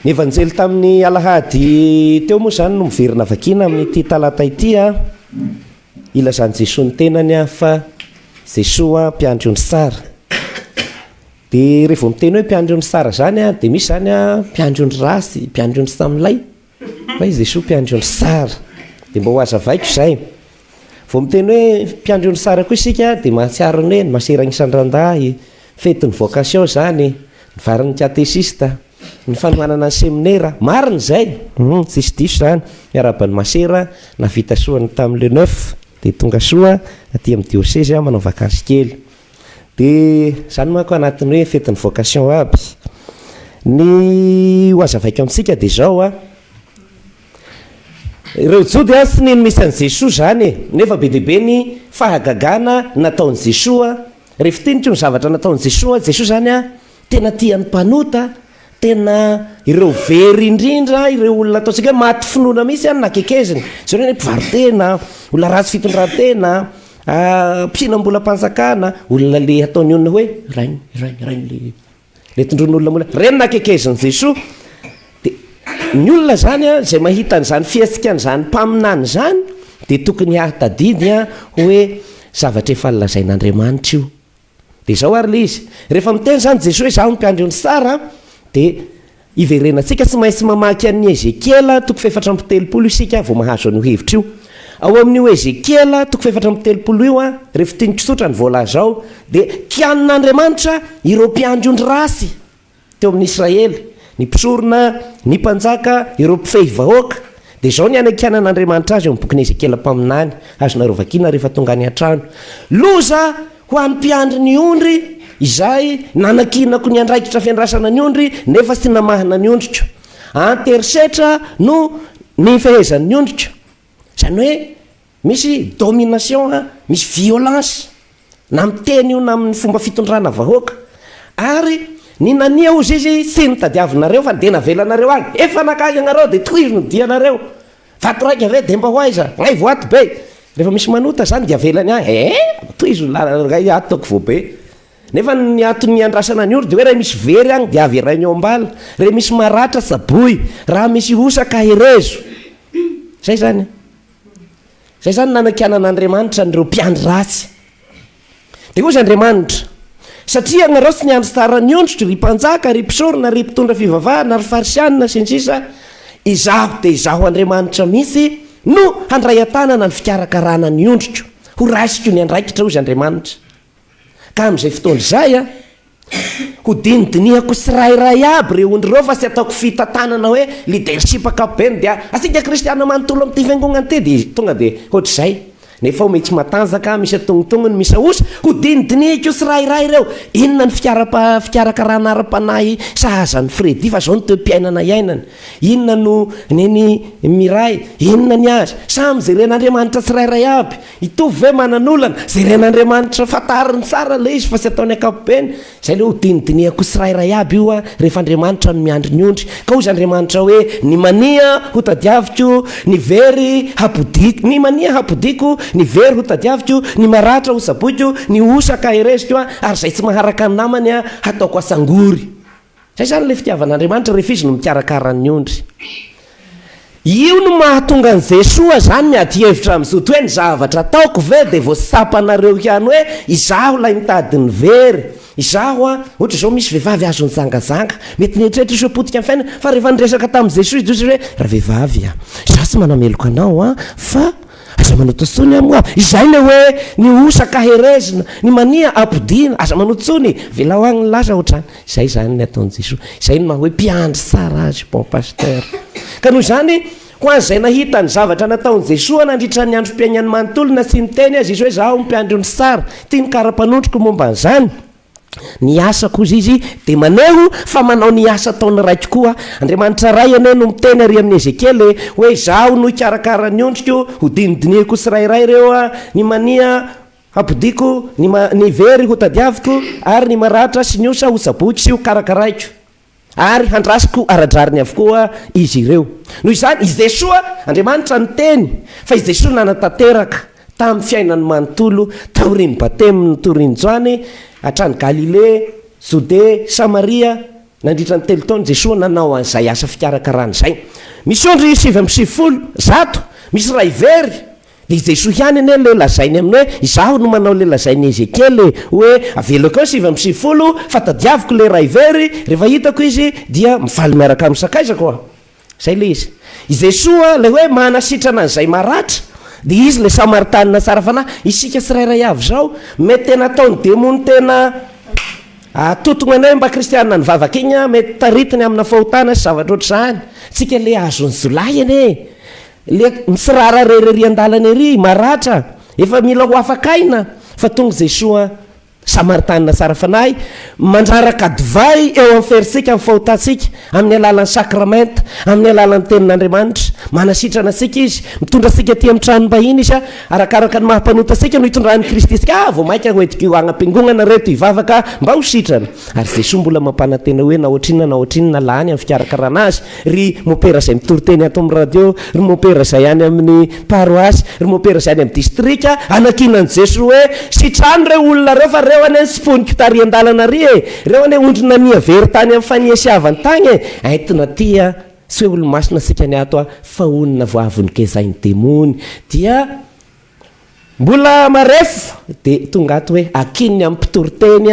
Ny evanjely tamin'ny alahady teo moa zany no miverina vakina amin'ity talata ity ilazany Jesosy ny tenany fa Jesosy mpiandro ny sara. Dia rehefa miteny hoe mpiandro ny sara zany dia misy zany mpiandro ny rasy, mpiandro ny samilay, fa izy Jesosy mpiandro ny sara. Dia mba ho aza vaiko izay. Vao miteny hoe mpiandro ny sara koa isika dia mahatsiaro ny hoe ny maserana isan-drandahy, fety ny vocation zany, ny varan'ny katesista, ny fanohanana ny seminaire, marina izay. Tsisy diso zany, miarabany masera na vita soany tamin'ny le 9 dia tonga soa aty amin'ny diocèse manao vakansy kely. Dia zany manko anatin'ny hoe fety ny vocation aby. Ny ho aza vaiko amintsika dia zao ireo jody sy nino misy an'i Jesosy zany nefa be deaibe ny fahagagana nataon'i Jesosy. Rehefa tinitry ny zavatra nataon'i Jesosy zany tena tian'ny mpanota, tena ireo very indrindra, ireo olona ataontsika hoe maty finoana misy nakekeziny. Zao hoe mpivarotena, olona ratsy fitondran-tena, mpihinam-bola mpanjakana, olona le ataony olona hoe rainy le tondron'olona mola reny nakekeziny Jesosy. Ny olona zany zay mahita an'izany fihetsikany mpaminany zany dia tokony ahatadidy hoe zavatra efa lazain'Andriamanitra io. Dia zao ary le izy rehefa miteny zany Jesosy hoe zaho mpiandro ny sara dia iverenantsika tsy maintsy mamaky an'ny Ezekiela 4:7 isika vao mahazo an'io hevitra io. Ao amin'io Ezekiela 4:7 io rehefa tiany kisotra ny voalaza ao dia kianin'Andriamanitra ireo mpiandro ny rasy teo amin'ny Israely, ny mpisorona, ny mpanjaka, ireo mpifehy vahoaka. Dia zao ny anakianan'Andriamanitra azy eo amin'ny bokin'ny Ezekiela mpaminany, azonareo vakina rehefa tonga any an-trano. Loza ho an'ny mpiandry ny ondry izay nanakinako ny andraikitra fiandrasana ny ondry nefa sy namahana ny ondriko, anterisetra no ny fehezan'ny ondriko. Zany hoe misy domination, misy violence na miteny io na amin'ny fomba fitondrana vahoaka, ary ny nania ozy izy sy nitadiavinareo fa dia navelanareo agny, efa nakany anareo dia tohizo no dianareo, vato raika ave dia mba ho aiza ngay voato be. Rehefa misy manota zany dia avelany agny, tohizo ngay ataoko vo be. Nefa ny atony andrasana ny ondry dia hoe raha misy very agny dia avy rainy eo ambala, raha misy maratra saboy, raha misy osaka herezo. Zay zany nanakianan'Andriamanitra nireo mpiandry ratsy. Dia ozy Andriamanitra, satria anareo tsy niandry tsara ny ondritry, ry mpanjaka, ry mpisorona, ry mpitondra fivavahana, ry farisianina sy ny sisa, izaho dia izaho Andriamanitra mihitsy no handray an-tanana ny fikarakarana ny ondriko, ho raisiko ny andraikitra ozy Andriamanitra. Ka amin'izay fotoana izay ho dinidinihako tsirairay aby reo ondry reo fa sy ataoko fitantanana hoe leadership ankapobeny dia asika kristiana manontolo amin'ity fiangonana ty dia tonga dia ohatr'izay. Nefa ho mety matanjaka, misy atongotongo ny misy ahosy, ho dinidinihako tsirairay reo. Inona ny fikarakarana ara-panahy sahazan'ny Fredy fa zao ny toem-piainana iainana, inona no neny miray, inona ny azy, samy jeren'Andriamanitra tsirairay aby. Hitovy ve manan'olana, jeren'Andriamanitra fatariny tsara le izy fa sy ataony ankapobeny. Zay le ho dinidinihako tsirairay aby io rehefa Andriamanitra no miandry ny ondry. Ka ozy Andriamanitra hoe ny mania ho tadiaviko, ny very hapodiko, ny mania hapodiko, ny very ho tadiaviko, ny maratra ho saboiko, ny osaka hereziko ary zay tsy maharaka ny namany hataoko asangory. Zay zany le fitiavan'Andriamanitra rehefa izy no mikarakara-ny ondry. Io no mahatonga an' Jesosy zany miady hevitra amin'izao hoe ny zavatra ataoko ve dia voasapanareo ihany hoe izaho lay mitady ny very, izaho ohatra zao misy vehivavy azo ny zangazanga, mety nieritrehetra izy hoe potika amin'ny fiainana, fa rehefa niresaka tamin'i Jesosy izy hoe raha vehivavy za tsy manameloko anao fa aza manototsony amoa, izay le hoe ny osaka herezina, ny mania apodiana, aza manototsony velao agny ny laza ohatrany. Izay zany ny ataon'i Jesosy, izay no maha hoe mpiandry tsara azy bon pasteur. Ka noho izany ho an'izay nahita ny zavatra nataon'i Jesosy nandritra ny androm-piainany manontolona sy niteny azy izy hoe zaho mpiandry ny sara, tia ny kara-panondriko momba an'izany. Ny asa kozy izy dia maneho fa manao ny asa ataony raiky koa. Andriamanitra ray ane no miteny ary amin'ny Ezekiely hoe zaho no ikarakara ny ondriko, ho dinidinihako tsirairay reo ny mania apodiko, ny very ho tadiaviko, ary ny maratra sy ny osa ho saboiko sy ho karakaraiko, ary handrasiko aradrariny avokoa izy ireo. Noho izany izy Jesosy Andriamanitra ny teny fa izy Jesosy nanatanteraka tamin'ny fiainany manontolo taoriny batemy ny torin'Joany hatrany Galilée, Jodée, Samaria nandritra ny telo taona Jesosy nanao an'izay asa fikarakarana zay. Misy ondry 700 misy ray very de Jesosy ihany ane le lazainy aminy hoe izaho no manao le lazainy Ezekely hoe avelako 700 fa tadiaviko le ray very, rehefa hitako izy dia mivaly miaraka amin'ny sakaizako a. Zay le izy. I Jesosy le hoe manasitrana an'izay maratra de izy le Samaritanina tsara fanahy, isika tsirairay avy zao mety tena ataony demony tena atotonganay mba kristianina ny vavaka igny mety taritiny amina fahotana sy zavatra ohatr'izany. Tsika le azony zolay ane le misirara rerery andalana ery maratra efa mila ho afakaina fa tonga Jesosy Samaritanina tsara fanahy mandraraka divay eo amin'ny ferisika amin'ny fahotantsika amin'ny alalan'ny sakramenta, amin'ny alalan'ny tenin'Andriamanitra. Manasitrana antsika izy, mitondra antsika aty amin'ny tranom-bahiny izy arakaraka ny mahampanota antsika no hitondrany Kristy sika vao mainka hoentiko agnampingongana reto hivavaka mba ho sitrana. Ary Jesosy mbola mampanantena hoe na ohatrinona lany amin'ny fikarakarana azy. Ry mopera izay mitory-teny ato amin'ny radio, ry mopera izay any amin'ny paroasy, ry mopera izay any amin'ny distrika, anakinan'i Jesosy hoe sitrano reo olona reo fa reo ane siponiko tarian-dalana ry reo ane ondrina mia very tany amin'ny faniasiavany tany entina tia sy hoe olo-masina sika ny ato fa onona voavonikezainy demony dia mbola marefo de tonga ato hoe akininy amin'ny mpitory-teny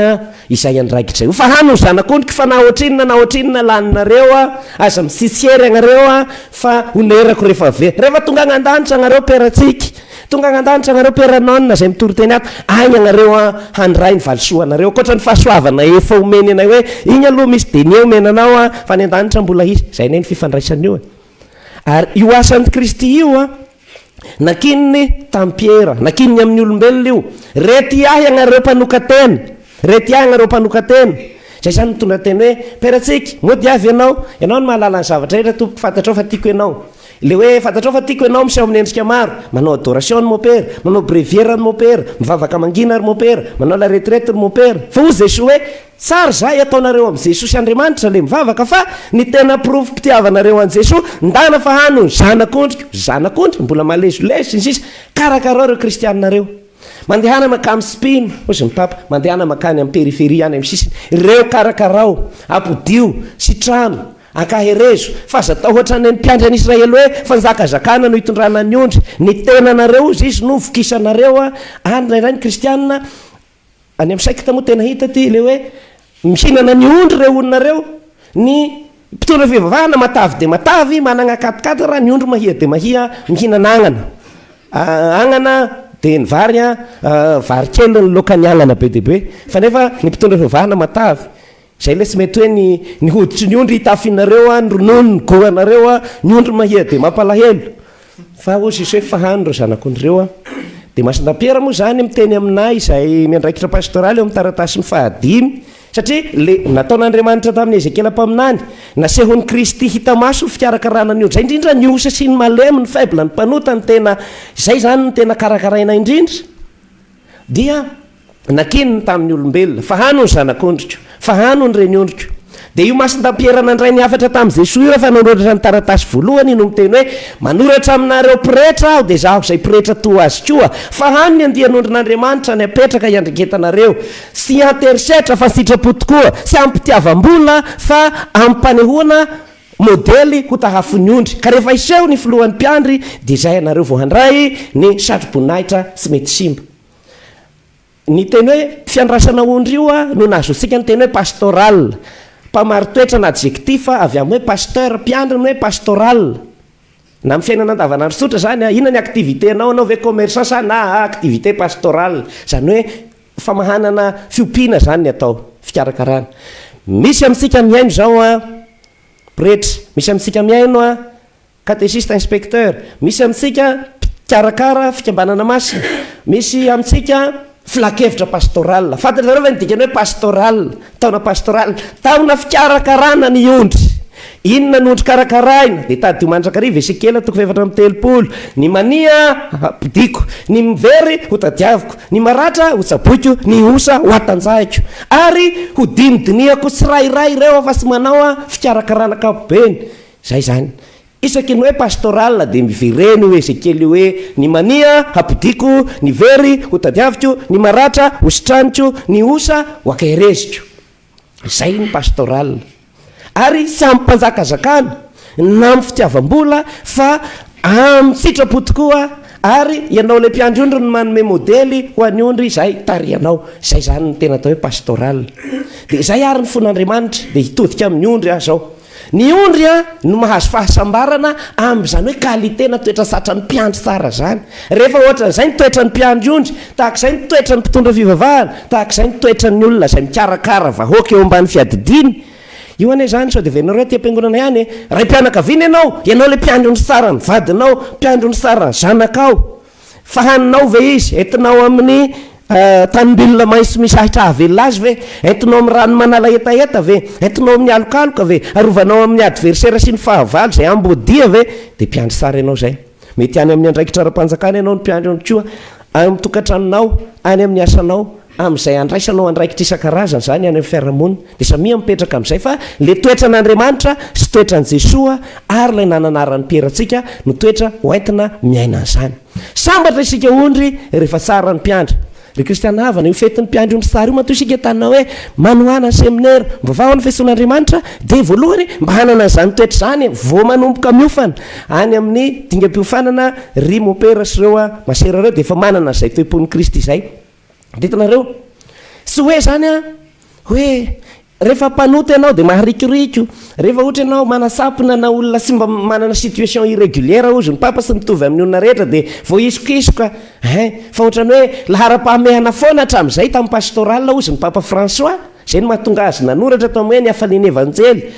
izay andraikitra io fa hano zanak'ondrika fa na ohatrinona laninareo aza misisiery agnareo fa onerako rehefa tonga agnan-danitra agnareo peratsika, tonga agnan-danitra agnareo peranona zay mitory-teny ato agny agnareo handray ny valisoanareo koatra ny fahasoavana efa omeny anay hoe igny aloha misy denia omenanao fa ny an-danitra mbola izy zay nay ny fifandraisan'io. Ary io asan'ny Kristy io nakininy tampiera, nakininy amin'ny olombelona io. Rety ahy agnareo mpanokatena, rety ahy agnareo mpanokatena. Zay zany mitondra teny hoe peratsika mody avy ianao no mahalala ny zavatra rehetra tompoko fantatrao fa tiako ianao. Le hoe fantatrao fa tiako ianao miseho amin'ny endrika maro, manao adoration ny mopera, manao brevière ny mopera, mivavaka mangina ny mopera, manao la retraite ny mopera. Fa ho Jesosy hoe tsara zay ataonareo amin'ny Jesosy Andriamanitra le mivavaka fa ny tena pitiavanareo an Jesosy ndana fa hano zanak'ondrika mbola malezolezo sisa karakarao reo kristianinareo. Mandehana makamy spino, ozy mitapa, mandehana makany amin'ny périphérie any amin'ny sisiny. Reo karakarao, apodio, sitrano, ankaherezo, fa zatao ohatra ny mpiandry an'Israely hoe fanjakazakana no hitondrana ny ondry, ny tenanareo izy no vokisanareo andray ny kristianina. Any amin'ny secte moa tena hita ty le hoe mihinana ny ondry reo olonareo, ny mpitondra fivavahana matavy de matavy, manana katikati raha ny ondry mahia de mahia mihinana agnana de ny vary vary kely ny lokany agnana be deabe fa nefa ny mpitondra fivavahana matavy. Zay le tsy mety hoe ny hoditry ny ondry hitafinareo ny ronono ny goanareo ny ondry mahia de mampalahelo fa ozy izy hoe fahandro zanak'ondreo de Masindampiera moa zany miteny aminay izay miandraikitra pastoraly eo amin'ny taratasy ny 5 satria le nataon'Andriamanitra tamin'ny Ezekely ampaminany nasehon'ny Kristy hita maso fikarakarana ny ondry zay indrindra ny osa sy ny malemy ny faible ny mpanota ny tena zay zany ny tena karakaraina indrindra dia nakininy tamin'ny olombelona fa hano ny zanak'ondriko, fa hano ny reny ondriko. De io Masindampiera nandray ny afatra tamin'ny Jesosy io rehefa nanoratra ny taratasy voalohany no miteny hoe manoratra aminareo pretra aho de zaho zay pretra to azy koa fa hano ny andian'ondrin'Andriamanitra ny apetraka iandreketanareo sy intersetra fa sitrapo tokoa sy ampitiavam-bola fa ampanehoana modely ho tahafony ondry ka rehefa iseho ny filohan'ny mpiandry de zay anareo vao handray ny satroboninahitra sy mety simba. Ny teny hoe fiandrasana ondry io no nazo antsika ny teny hoe pastoral, mpamaro toetra na adjectif avy amin'ny hoe pasteur, mpiandry ny hoe pastoral. Na amin'ny fiainana andavanandro tsotra zany inona ny activité anao ve commerçant sa na activité pastoral, zany hoe famahanana fiompiana zany ny atao fikarakarana. Misy amintsika miaino zao pretra, misy amintsika miaino catéchiste inspecteur, misy amintsika mpikarakara fikambanana masina, misy amintsika filakevitra pastoral. Fantatrareo ve ny dikany hoe pastoral, taona pastoral, taona fikarakarana ny ondry. Inona ny ondry karakaraina de tady mandrakariva Ezekely 4:30, ny mania apidiko, ny mivery ho tadiaviko, ny maratra ho tsaboiko, ny osa ho atanjahiko, ary ho dinidiniako tsirairay reo fa sy manao fikarakarana kapobeny. Zay zany isaky ny hoe pastoral de mivereny hoe Ezekely hoe ny mania apidiko, ny very ho tadiaviko, ny maratra ho sitraniko, ny osa ho akahereziko. Zay ny pastoral. ary sy amin'ny mpanjakazakana na amin'ny fitiavam-bola fa amin'ny sitrapo tokoa. Ary ianao le mpiandry ondry no manome modely ho an'ny ondry izay tarianao. Izay zany ny tena atao hoe pastoral. Dia izay ary ny fon'Andriamanitra dia hitodika amin'ny ondry zao. Ny ondry no mahazo fahasambarana amin'izany hoe kalitena toetra satra ny mpiandry tsara zany. Rehefa ohatran'izay ny toetra ny mpiandry ondry, tahak'izay ny toetra ny mpitondra fivavahana, tahak'izay ny toetra ny olona izay mikarakara vahoaka eo ambany fiadidiny. Io ane zany sao dia venareo aty am-piangonana ihany ray mpianakaviana ianao le mpiandry ondry tsara ny vadinao, mpiandry ondry tsara ny zanakao. Fahaninao ve izy entinao amin'ny tanimbilona maitso misy ahitra avelona azy ve, entinao amin'ny rano manala etaeta ve, entinao amin'ny alokaloka ve, arovanao amin'ny adversera sy ny fahavalo zay ambodia ve, dia mpiandry tsara ianao zay. Mety any amin'ny andraikitra ara-panjakana ianao ny mpiandry ondry koa amin'ny tokantranonao, any amin'ny asanao, amin'izay andraisanao andraikitra isan-karazany zany any amin'ny fiarahamonina. Dia samia mipetraka amin'izay fa le toetra n'Andriamanitra sy toetra ny Jesoa ary ilay nananarany Pierantsika no toetra hoentina miaina an'izany. Sambatra isika ondry rehefa tsara ny mpiandry. Ry kristiana havana io fetin'ny mpiandry ondry tsara io matoa isika tanina hoe manohana seminaire mivavahana fiantsoan'Andriamanitra dia voalohany mba hanana izany toetra zany vao manomboka miofana any amin'ny dingam-piofanana ry mopera sy ireo masera ireo dia efa manana izay toe-pon'ny Kristy izay. Ditanareo sy hoe zany hoe rehefa mpanoty ianao dia maharikoriko, rehefa ohatra ianao manasapona na olona sy mba manana situation irrégulière ozy ny papa sy mitovy amin'ny olona rehetra dia vao isokisoka fa ohatrany hoe lahara-pahamehana foana hatramin'izay tamin'ny pastoral ozy ny papa François, zay no mahatonga azy nanoratra tao amin'ny hoe ny hafaliany evanjely.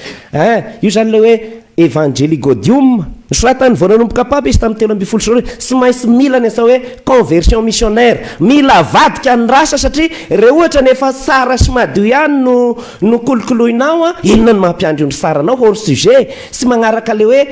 Io zany le hoe Evangelii Gaudium nosoratany vao nanomboka papa izy tamin'ny 13 sy maintsy mila ny atao hoe conversion missionnaire, mila avadika ny rasa satria rehefa ohatra nefa tsara sy madio ihany no kolokoloinao inona no mampiandry ondry saranao hors sujet sy magnaraka le hoe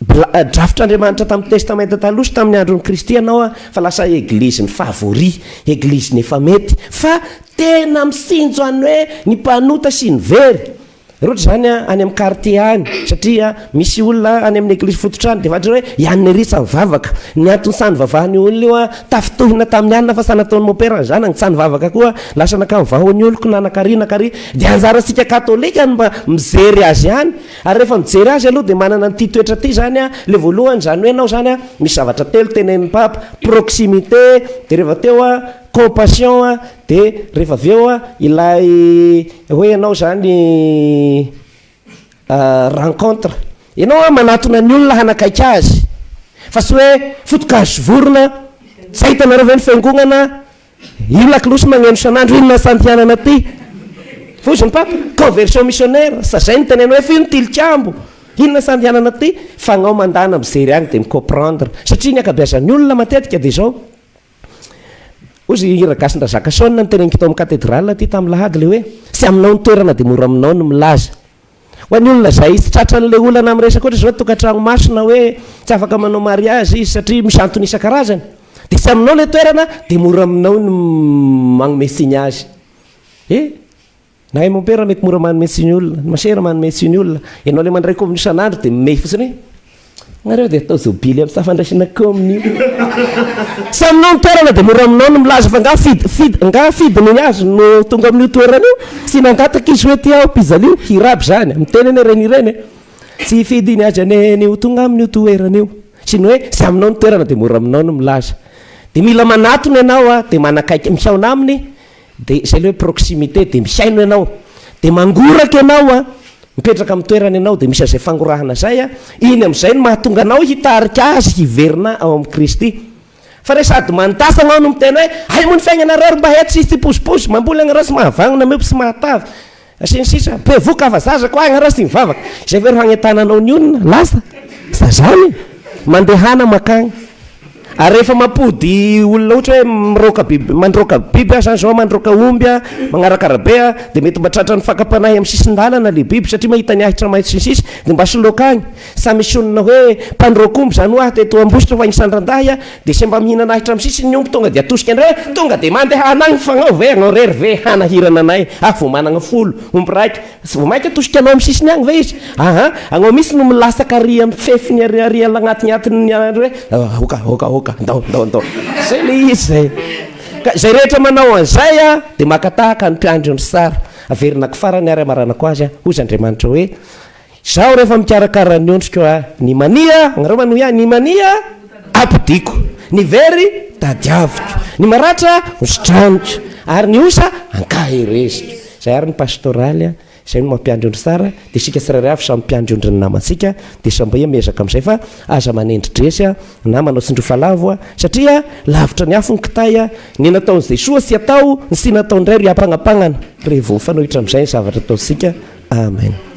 drafitr'Andriamanitra tamin'ny testamenta taloha sy tamin'ny andron'ny Kristy ianao fa lasa eglizy ny favori, eglizy ny efa mety, fa tena misinjo any hoe ny mpanota sy ny very. Roatra zany any amin'ny quartier any satria misy olona any amin'ny eglizy fototrano dia vatra hoe ian'ny risa mivavaka ny antony sany vavahany olona io tafitohina tamin'ny anina fa sanataon'ny moperany zany ny sany vavaka koa lasa nakamy vahony oloko nanakary dia anjarantsika katolika mba mijery azy ihany. Ary rehefa mijery azy aloha dia manana nyity toetra ty zany le voalohany zany hoe ianao zany misy zavatra telo tenenin'ny papa: proximité, dia rehefa teo compassion, dia rehefa aveo ilay hoe ianao zany rencontre, ianao manatona ny olona hanakaiky azy fa sy hoe fotokazo vorona tsy hitanareo ve ny fiangonana io lakolosy magneno sanandro inona santianana ty fozy ny papa conversion missionnaire sa zay ny tenena hoe fino tilikambo inona santianana ty fa anao mandana mijery agny dia micomprendre satria ny akabeazan'ny olona matetika dia zao ozy iragasin-drazaka saona ny tenenika tao amin'ny cathédrale ty tamin'ny lahady le hoe sy aminao ny toerana dia mora aminao no milaza ho an'ny olona zay sy tratran'le olana amin'ny resaka ohatra zao tokantrano masina hoe tsy afaka manao mariage izy satria misy antony isan-karazany dia sy aminao le toerana dia mora aminao no magnome signe azy. Na mon père mety mora manome signe olona, masera manome signe olona, ianao le mandray communion isan'andro dia mey fotsiny nareo dia atao zobily amin'ny safandraisina communion sy aminao ny toerana dia mora aminao no milaza fa nga fidiny azy no tonga amin'io toerana io sy nangataka izy hoe ty ao pizalio hiraby zany miteneny renireny tsy hifidiny azy anenio tonga amin'io toerana io sy ny hoe sy aminao ny toerana dia mora aminao no milaza. Dia mila manatony ianao dia manakaiky mihaona aminy dia zay le hoe proximité dia mihaino ianao dia mangoraka ianao mipetraka amin'ny toerana ianao dia misy azay fangorahana zay iny amin'izay no mahatonga anao hitarika azy hiverina ao amin'ny Kristy. Fa re sady manotasa anao no mitena hoe ay moa ny fiainanareo mba hety sisy posiposy mamboly agnareo sy mahavagna meo sy mahatavy sinsisa be voka fa zazako agnareo sy mivavaka izay very hagnetananao ny olona lasa sa zany mandehana makagny. Ary rehefa mampody olona ohatra hoe mandroaka biby zany zao mandroaka omby magnarakarabe dia mety mba tratra ny fakapanahy amin'ny sisin-dalana le biby satria mahita ny ahitra maitso sinsisy dia mba soloka agny sa misy onona hoe mpandroaka omby zany hoa teto ambositra fa isandrandahy dia sy mba mihinana ahitra amin'ny sisiny ny omby tonga dia atosika andreo hoe tonga dia mandehana agny fagnao ve anao rery ve hanahirana anay vao manana folo omby raiky sy vao mainka atosika anao amin'ny sisiny agny ve izy anao misy no milasaka ary amin'ny fefiny ary agnatiny hoe ndao zay le izy zay rehetra manao an'izay dia makatahaka ny mpiandry ondry sara averina farany ary amaranako azy ozy Andriamanitra hoe zao rehefa mikarakara ny ondriko ny mania agnareo manoho ihany ny mania apidiko ny very tadiaviko ny maratra ositraniko ary ny osa ankahereziko zay ary ny pastoraly zay no mampiandry ondry tsara dia sika tsirairay avy samy mpiandry ondry ny namantsika dia samba hoe miezaka amin'izay fa aza manendridresy na manao tsindrofalavo satria lavitra ny afo ny kitay ny nataon'izay soa sy atao ny sy natao indray ry ampagnampagnana rehevo fanohitra amin'izay ny zavatra ataontsika amen.